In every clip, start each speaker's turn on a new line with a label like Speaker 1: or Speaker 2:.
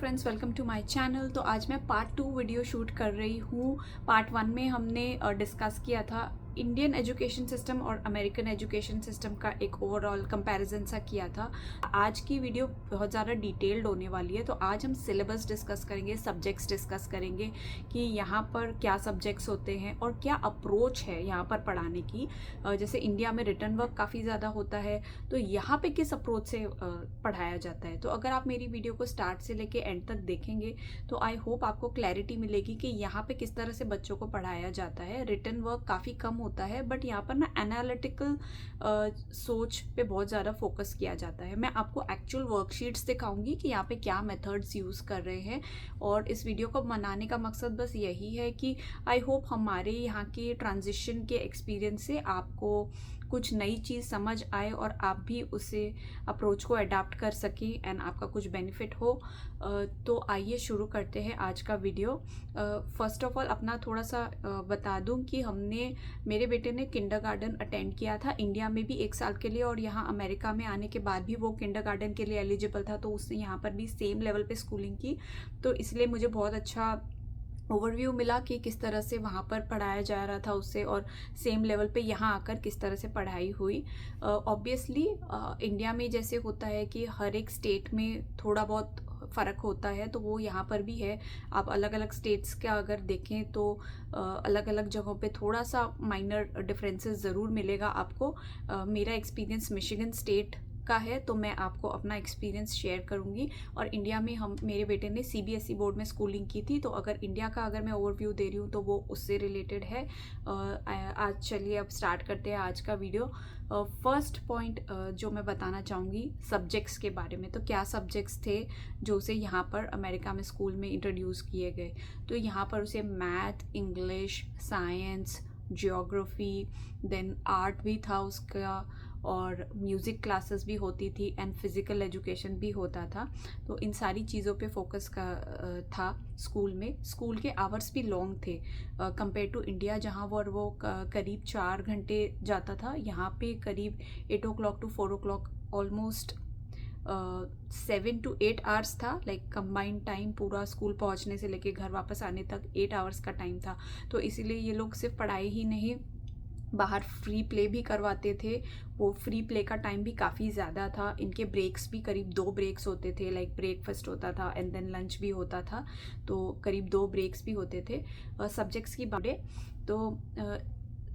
Speaker 1: Friends, welcome to my channel. तो आज मैं पार्ट 2 वीडियो शूट कर रही हूँ। पार्ट 1 में हमने डिस्कस किया था इंडियन एजुकेशन सिस्टम और अमेरिकन एजुकेशन सिस्टम का एक ओवरऑल कंपैरिजन सा किया था। आज की वीडियो बहुत ज़्यादा डिटेल्ड होने वाली है। तो आज हम सिलेबस डिस्कस करेंगे, सब्जेक्ट्स डिस्कस करेंगे कि यहाँ पर क्या सब्जेक्ट्स होते हैं और क्या अप्रोच है यहाँ पर पढ़ाने की। जैसे इंडिया में रिटन वर्क काफ़ी ज़्यादा होता है, तो यहाँ पे किस अप्रोच से पढ़ाया जाता है। तो अगर आप मेरी वीडियो को स्टार्ट से लेके एंड तक देखेंगे तो आई होप आपको क्लैरिटी मिलेगी कि यहाँ पे किस तरह से बच्चों को पढ़ाया जाता है। रिटन वर्क काफ़ी कम होता है, बट यहाँ पर ना एनालिटिकल सोच पे बहुत ज़्यादा फोकस किया जाता है। मैं आपको एक्चुअल वर्कशीट्स दिखाऊंगी कि यहाँ पे क्या मेथड्स यूज़ कर रहे हैं, और इस वीडियो को बनाने का मकसद बस यही है कि आई होप हमारे यहाँ के ट्रांजिशन के एक्सपीरियंस से आपको कुछ नई चीज़ समझ आए और आप भी उसे अप्रोच को अडाप्ट कर सकें एंड आपका कुछ बेनिफिट हो। तो आइए शुरू करते हैं आज का वीडियो। फर्स्ट ऑफ ऑल अपना थोड़ा सा बता दूं कि मेरे बेटे ने किंडरगार्टन अटेंड किया था इंडिया में भी 1 साल के लिए, और यहाँ अमेरिका में आने के बाद भी वो किंडरगार्टन के लिए एलिजिबल था, तो उसने यहाँ पर भी सेम लेवल पे स्कूलिंग की। तो इसलिए मुझे बहुत अच्छा ओवरव्यू मिला कि किस तरह से वहाँ पर पढ़ाया जा रहा था उससे, और सेम लेवल पे यहाँ आकर किस तरह से पढ़ाई हुई। ऑब्वियसली इंडिया में जैसे होता है कि हर एक स्टेट में थोड़ा बहुत फ़र्क होता है, तो वो यहाँ पर भी है। आप अलग अलग स्टेट्स का अगर देखें तो अलग अलग जगहों पे थोड़ा सा माइनर डिफरेंसेस ज़रूर मिलेगा आपको। मेरा एक्सपीरियंस मिशिगन स्टेट का है, तो मैं आपको अपना एक्सपीरियंस शेयर करूंगी। और इंडिया में मेरे बेटे ने सीबीएसई बोर्ड में स्कूलिंग की थी, तो अगर इंडिया का मैं ओवरव्यू दे रही हूँ तो वो उससे रिलेटेड है। आज चलिए अब स्टार्ट करते हैं आज का वीडियो। फर्स्ट पॉइंट जो मैं बताना चाहूँगी सब्जेक्ट्स के बारे में, तो क्या सब्जेक्ट्स थे जो उसे यहाँ पर अमेरिका में स्कूल में इंट्रोड्यूस किए गए। तो यहाँ पर उसे math, English, science, geography, then art भी था उसका, और म्यूज़िक क्लासेस भी होती थी एंड फिज़िकल एजुकेशन भी होता था। तो इन सारी चीज़ों पे फोकस था स्कूल में। स्कूल के आवर्स भी लॉन्ग थे कंपेयर टू इंडिया, जहाँ वो करीब 4 घंटे जाता था। यहाँ पे करीब 8 o'clock to 4 o'clock almost 7 to 8 hours था, लाइक कंबाइंड टाइम पूरा स्कूल पहुँचने से लेके घर वापस आने तक 8 आवर्स का टाइम था। तो इसीलिए ये लोग सिर्फ पढ़ाई ही नहीं, बाहर फ्री प्ले भी करवाते थे। वो फ्री प्ले का टाइम भी काफ़ी ज़्यादा था। इनके ब्रेक्स भी करीब 2 ब्रेक्स होते थे, लाइक ब्रेकफास्ट होता था एंड देन लंच भी होता था, तो करीब 2 ब्रेक्स भी होते थे। सब्जेक्ट्स की बातें तो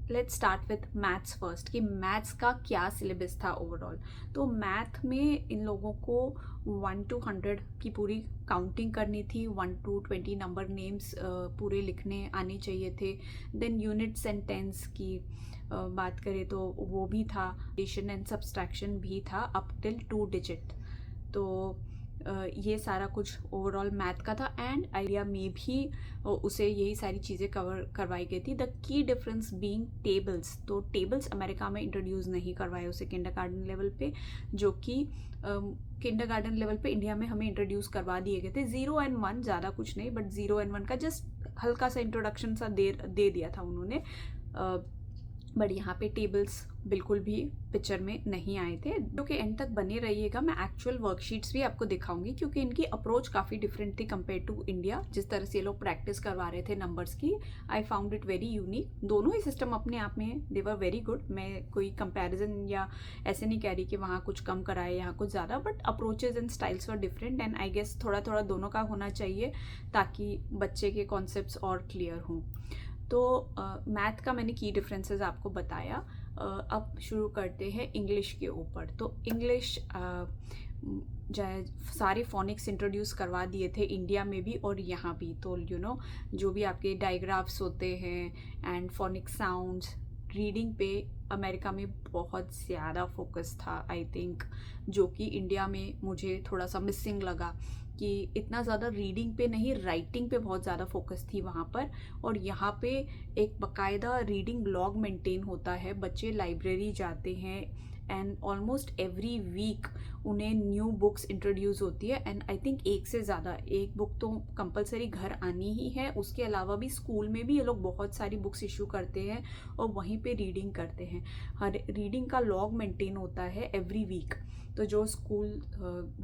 Speaker 1: let's start with maths first, कि मैथ्स का क्या सिलेबस था ओवरऑल। तो मैथ में इन लोगों को 1 to 100 की पूरी काउंटिंग करनी थी। 1 to 20 नंबर नेम्स पूरे लिखने आने चाहिए थे। देन यूनिट सेंटेंस की बात करें तो वो भी था, एडिशन एंड सब्सट्रैक्शन भी था अप टिल 2 डिजिट। तो ये सारा कुछ ओवरऑल मैथ का था, एंड आइडिया में भी उसे यही सारी चीज़ें कवर करवाई गई थी। The key difference being tables, तो टेबल्स अमेरिका में इंट्रोड्यूस नहीं करवाए उसे किंडरगार्टन लेवल पे, जो कि किंडरगार्टन लेवल पे इंडिया में हमें इंट्रोड्यूस करवा दिए गए थे। 0 and 1 ज़्यादा कुछ नहीं, बट 0 and 1 का जस्ट हल्का सा इंट्रोडक्शन सा दे दिया था उन्होंने। बट यहाँ पे टेबल्स बिल्कुल भी पिक्चर में नहीं आए थे। जो कि एंड तक बने रहिएगा, मैं एक्चुअल वर्कशीट्स भी आपको दिखाऊंगी, क्योंकि इनकी अप्रोच काफ़ी डिफरेंट थी कंपेयर टू इंडिया। जिस तरह से ये लोग प्रैक्टिस करवा रहे थे नंबर्स की, I found it very unique. दोनों ही सिस्टम अपने आप में दे वर वेरी गुड। मैं कोई कंपैरिजन या ऐसे नहीं कह रही कि वहाँ कुछ कम कराए यहाँ कुछ ज़्यादा, but approaches and styles were different, and I guess थोड़ा थोड़ा दोनों का होना चाहिए ताकि बच्चे के कॉन्सेप्ट्स और क्लियर हों। तो मैथ का मैंने की डिफरेंसेस आपको बताया। अब शुरू करते हैं इंग्लिश के ऊपर। तो इंग्लिश सारे फोनिक्स इंट्रोड्यूस करवा दिए थे इंडिया में भी और यहाँ भी। तो जो भी आपके डायग्राफ्स होते हैं एंड फोनिक साउंड्स, रीडिंग पे अमेरिका में बहुत ज़्यादा फोकस था आई थिंक, जो कि इंडिया में मुझे थोड़ा सा मिसिंग लगा कि इतना ज़्यादा रीडिंग पे नहीं, राइटिंग पे बहुत ज़्यादा फोकस थी वहाँ पर। और यहाँ पे एक बाकायदा रीडिंग लॉग मेंटेन होता है, बच्चे लाइब्रेरी जाते हैं एंड ऑलमोस्ट एवरी वीक उन्हें न्यू बुक्स इंट्रोड्यूस होती है एंड आई थिंक एक से ज़्यादा एक बुक तो कंपलसरी घर आनी ही है। उसके अलावा भी स्कूल में भी ये लोग बहुत सारी बुक्स इशू करते हैं और वहीं पे रीडिंग करते हैं। हर रीडिंग का लॉग मेंटेन होता है एवरी वीक। तो जो स्कूल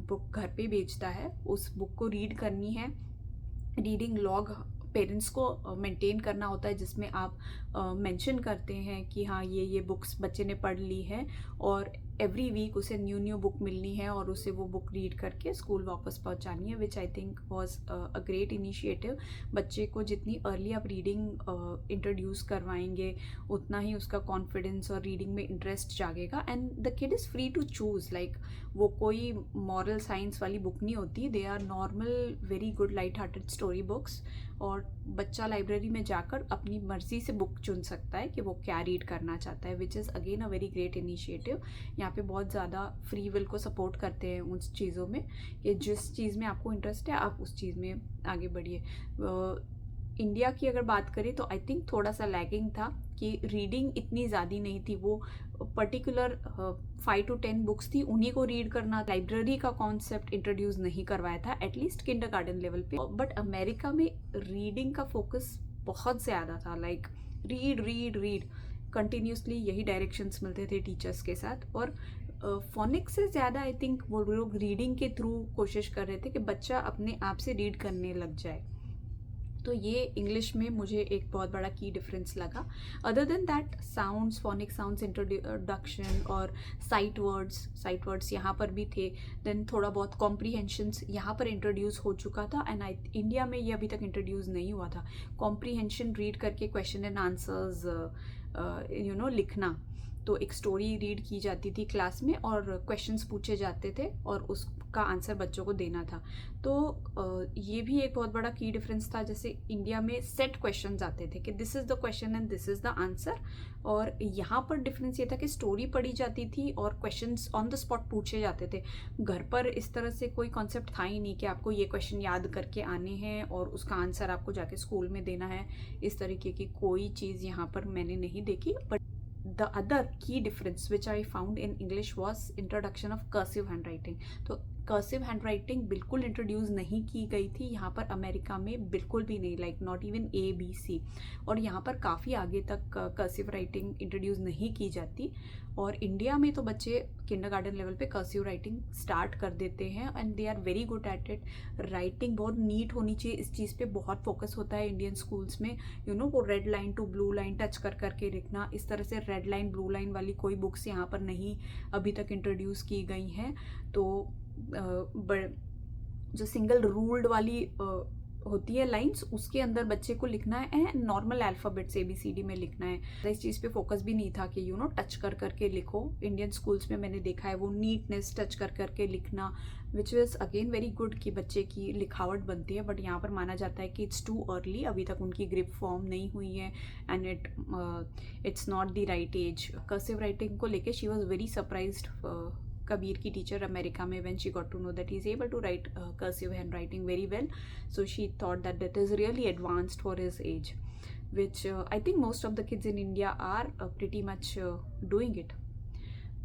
Speaker 1: बुक घर पे बेचता है उस बुक को रीड करनी है। रीडिंग लॉग पेरेंट्स को मेंटेन करना होता है, जिसमें आप मेंशन करते हैं कि हाँ ये बुक्स बच्चे ने पढ़ ली है और एवरी वीक उसे न्यू बुक मिलनी है और उसे वो बुक रीड करके स्कूल वापस पहुंचानी है, which I think was a great initiative. बच्चे को जितनी अर्ली आप रीडिंग इंट्रोड्यूस करवाएंगे उतना ही उसका कॉन्फिडेंस और रीडिंग में इंटरेस्ट जागेगा। And the kid is free to choose, like वो कोई मॉरल साइंस वाली बुक नहीं होती, they are normal very good light hearted story books. और बच्चा लाइब्रेरी में जाकर अपनी मर्जी से बुक चुन सकता है कि वो क्या रीड करना चाहता है, which is again a very great initiative. यहाँ पे बहुत ज़्यादा फ्री विल को सपोर्ट करते हैं उन चीज़ों में कि जिस चीज़ में आपको इंटरेस्ट है आप उस चीज़ में आगे बढ़िए। इंडिया की अगर बात करें तो आई थिंक थोड़ा सा लैगिंग था कि रीडिंग इतनी ज़्यादा नहीं थी। वो पर्टिकुलर 5 to 10 बुक्स थी, उन्हीं को रीड करना। लाइब्रेरी का कॉन्सेप्ट इंट्रोड्यूस नहीं करवाया था एटलीस्ट किंडरगार्टन लेवल पे। बट अमेरिका में रीडिंग का फोकस बहुत ज़्यादा था, like read read read continuously यही डायरेक्शंस मिलते थे टीचर्स के साथ। और फोनिक्स से ज़्यादा आई थिंक वो लोग रीडिंग के थ्रू कोशिश कर रहे थे कि बच्चा अपने आप से रीड करने लग जाए। तो ये इंग्लिश में मुझे एक बहुत बड़ा की डिफरेंस लगा। Other than that sounds, phonic sounds introduction और साइट वर्ड्स यहाँ पर भी थे। देन थोड़ा बहुत कॉम्प्रीहेंशंस यहाँ पर इंट्रोड्यूस हो चुका था एंड इंडिया में ये अभी तक इंट्रोड्यूस नहीं हुआ था। कॉम्प्रीहेंशन रीड करके क्वेश्चन एंड आंसर्स लिखना। तो एक स्टोरी रीड की जाती थी क्लास में और क्वेश्चंस पूछे जाते थे और उसका आंसर बच्चों को देना था। तो ये भी एक बहुत बड़ा की डिफरेंस था। जैसे इंडिया में सेट क्वेश्चंस आते थे कि this is the question and this is the answer, और यहाँ पर डिफरेंस ये था कि स्टोरी पढ़ी जाती थी और क्वेश्चंस ऑन द स्पॉट पूछे जाते थे। घर पर इस तरह से कोई कॉन्सेप्ट था ही नहीं कि आपको ये क्वेश्चन याद करके आने हैं और उसका आंसर आपको जाके स्कूल में देना है। इस तरीके की कोई चीज़ यहाँ पर मैंने नहीं देखी। But the other key difference which I found in English was introduction of cursive handwriting. तो कर्सिव हैंडराइटिंग बिल्कुल इंट्रोड्यूस नहीं की गई थी यहाँ पर अमेरिका में, बिल्कुल भी नहीं, लाइक नॉट इवन ABC। और यहाँ पर काफ़ी आगे तक कर्सिव राइटिंग इंट्रोड्यूस नहीं की जाती। और इंडिया में तो बच्चे किंडरगार्टन लेवल पे कर्सिव राइटिंग स्टार्ट कर देते हैं and they are very good at it. Writing बहुत नीट होनी चाहिए, इस चीज़ पे बहुत फोकस होता है इंडियन स्कूल्स में। वो red line to blue line touch कर करके लिखना, इस तरह से रेड लाइन ब्लू लाइन वाली कोई बुक्स यहाँ पर नहीं अभी तक इंट्रोड्यूस की गई हैं। तो जो सिंगल रूल्ड वाली होती है लाइंस, उसके अंदर बच्चे को लिखना है नॉर्मल अल्फ़ाबेट्स ABCD में लिखना है। इस चीज़ पे फोकस भी नहीं था कि टच कर करके लिखो। इंडियन स्कूल्स में मैंने देखा है वो नीटनेस टच कर करके लिखना, which is again very good कि बच्चे की लिखावट बनती है। बट यहाँ पर माना जाता है कि इट्स टू अर्ली, अभी तक उनकी ग्रिप फॉर्म नहीं हुई है and it's not the right age. Cursive writing को लेके she was very surprised, Kabir की टीचर अमेरिका में, when she got to know that he is able to write cursive handwriting very well, so she thought that that is really advanced for his age, which I think most of the kids in India are pretty much doing it.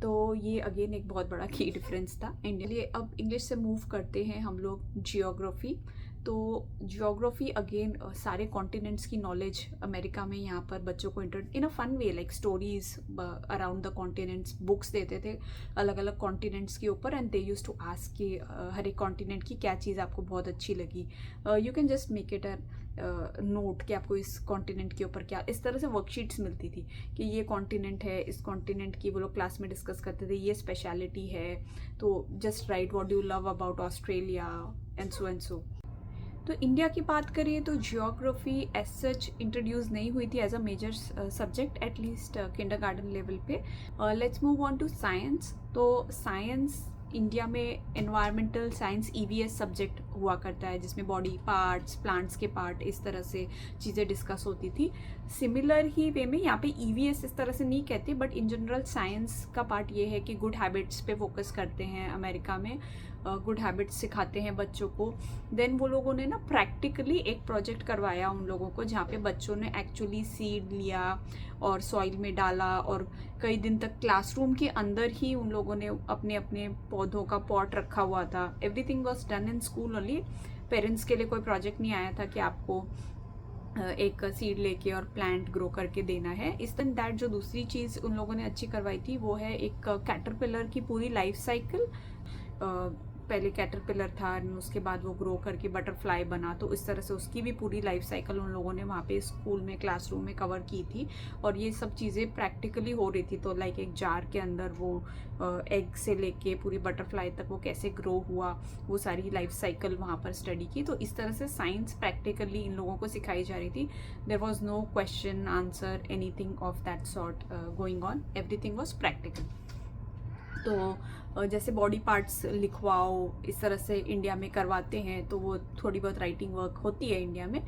Speaker 1: तो ये again एक बहुत बड़ा की difference था India लिए। अब English से मूव करते हैं हम लोग जियोग्राफी। तो जियोग्राफी अगेन सारे कॉन्टिनेंट्स की नॉलेज अमेरिका में यहाँ पर बच्चों को in a fun way, like stories around the continents, books देते थे अलग अलग कॉन्टिनेंट्स के ऊपर and they used to ask कि हर एक कॉन्टिनेंट की क्या चीज़ आपको बहुत अच्छी लगी। You can just make it a note कि आपको इस कॉन्टिनेंट के ऊपर क्या, इस तरह से वर्कशीट्स मिलती थी कि ये कॉन्टिनेंट है, इस कॉन्टिनेंट की वो लोग क्लास में डिस्कस करते थे, ये स्पेशलिटी है, तो just right what do you love about Australia and so. तो इंडिया की बात करें तो जियोग्राफी एज सच इंट्रोड्यूस नहीं हुई थी as a major subject, at least kindergarten level पे। Let's move on to science. तो साइंस इंडिया में एनवायरमेंटल साइंस EVS सब्जेक्ट हुआ करता है जिसमें बॉडी पार्ट्स, प्लांट्स के पार्ट, इस तरह से चीज़ें डिस्कस होती थी। सिमिलर ही वे में यहाँ पे EVS इस तरह से नहीं कहते, बट इन जनरल साइंस का पार्ट ये है कि गुड हैबिट्स पे फोकस करते हैं अमेरिका में, गुड हैबिट्स सिखाते हैं बच्चों को। देन वो लोगों ने ना प्रैक्टिकली एक प्रोजेक्ट करवाया उन लोगों को, जहाँ पे बच्चों ने एक्चुअली सीड लिया और सॉइल में डाला, और कई दिन तक क्लासरूम के अंदर ही उन लोगों ने अपने अपने पौधों का पॉट रखा हुआ था। Everything was done in school only. Parents के लिए कोई प्रोजेक्ट नहीं आया था कि आपको एक सीड लेके और प्लांट ग्रो करके देना है। इस दिन दैट जो दूसरी चीज़ उन लोगों ने अच्छी करवाई थी वो है एक कैटरपिलर की पूरी लाइफ साइकिल। पहले कैटरपिलर था, उसके बाद वो ग्रो करके बटरफ्लाई बना, तो इस तरह से उसकी भी पूरी लाइफ साइकिल उन लोगों ने वहाँ पे स्कूल में, क्लासरूम में कवर की थी। और ये सब चीज़ें प्रैक्टिकली हो रही थी। तो लाइक एक जार के अंदर वो एग से लेके पूरी बटरफ्लाई तक वो कैसे ग्रो हुआ, वो सारी लाइफ साइकिल वहाँ पर स्टडी की। तो इस तरह से साइंस प्रैक्टिकली इन लोगों को सिखाई जा रही थी। There was no question answer anything of that sort going on, everything was practical. तो जैसे बॉडी पार्ट्स लिखवाओ, इस तरह से इंडिया में करवाते हैं, तो वो थोड़ी बहुत राइटिंग वर्क होती है इंडिया में,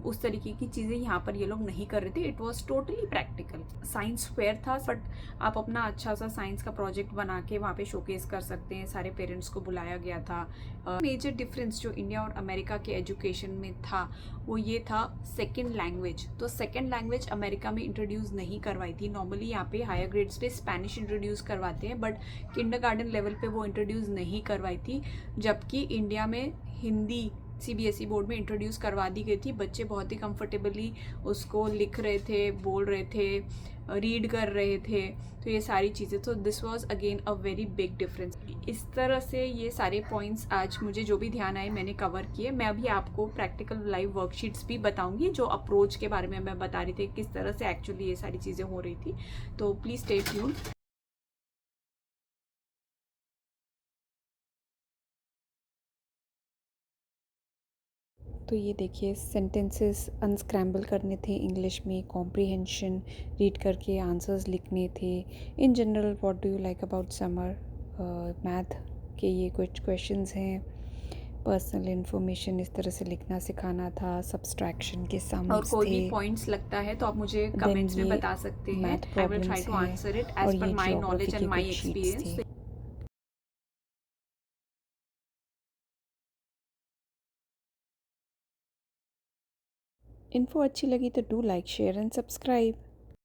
Speaker 1: उस तरीके की चीज़ें यहाँ पर ये लोग नहीं कर रहे थे। It was totally practical. Science fair था, बट आप अपना अच्छा सा साइंस का प्रोजेक्ट बना के वहाँ पे शोकेस कर सकते हैं। सारे पेरेंट्स को बुलाया गया था। मेजर डिफरेंस जो इंडिया और अमेरिका के एजुकेशन में था वो ये था सेकेंड लैंग्वेज। तो सेकेंड लैंग्वेज अमेरिका में इंट्रोड्यूस नहीं करवाई थी। नॉर्मली यहाँ पे हायर ग्रेड्स पे स्पेनिश इंट्रोड्यूस करवाते हैं, बट किंडरगार्टन लेवल पे वो इंट्रोड्यूस नहीं करवाई थी। जबकि इंडिया में हिंदी CBSE बोर्ड में इंट्रोड्यूस करवा दी गई थी। बच्चे बहुत ही कंफर्टेबली उसको लिख रहे थे, बोल रहे थे, रीड कर रहे थे, तो ये सारी चीज़ें। तो this was again a very big difference. इस तरह से ये सारे पॉइंट्स आज मुझे जो भी ध्यान आए मैंने कवर किए। मैं अभी आपको प्रैक्टिकल लाइव वर्कशीट्स भी बताऊंगी जो अप्रोच के बारे में मैं बता रही थी, किस तरह से एक्चुअली ये सारी चीज़ें हो रही थी। तो प्लीज़ स्टे ट्यून्ड। तो ये देखिए, सेंटेंसेस अनस्क्रैम्बल करने थे इंग्लिश में, कॉम्प्रिहेंशन, रीड करके आंसर्स लिखने थे। In general what do you like about summer, math के ये कुछ क्वेश्चंस हैं। पर्सनल इन्फॉर्मेशन इस तरह से लिखना सिखाना था। सब्सट्रैक्शन के सम्स
Speaker 2: और कोई
Speaker 1: थे।
Speaker 2: भी पॉइंट्स लगता है तो आप मुझे
Speaker 1: देन
Speaker 2: कमेंट्स में
Speaker 1: ये
Speaker 2: बता सकते हैं।
Speaker 1: Math
Speaker 2: I will try
Speaker 1: problems
Speaker 2: to
Speaker 1: हैं,
Speaker 2: आंसर इट
Speaker 1: और
Speaker 2: एज पर
Speaker 1: ये
Speaker 2: माई नॉलेज
Speaker 1: जियोग्राफी
Speaker 2: एंड
Speaker 1: के
Speaker 2: माई
Speaker 1: कुछ शीट्स
Speaker 2: एक्सपीरियंस।
Speaker 1: थे। इन्फो अच्छी लगी तो do like, share and subscribe.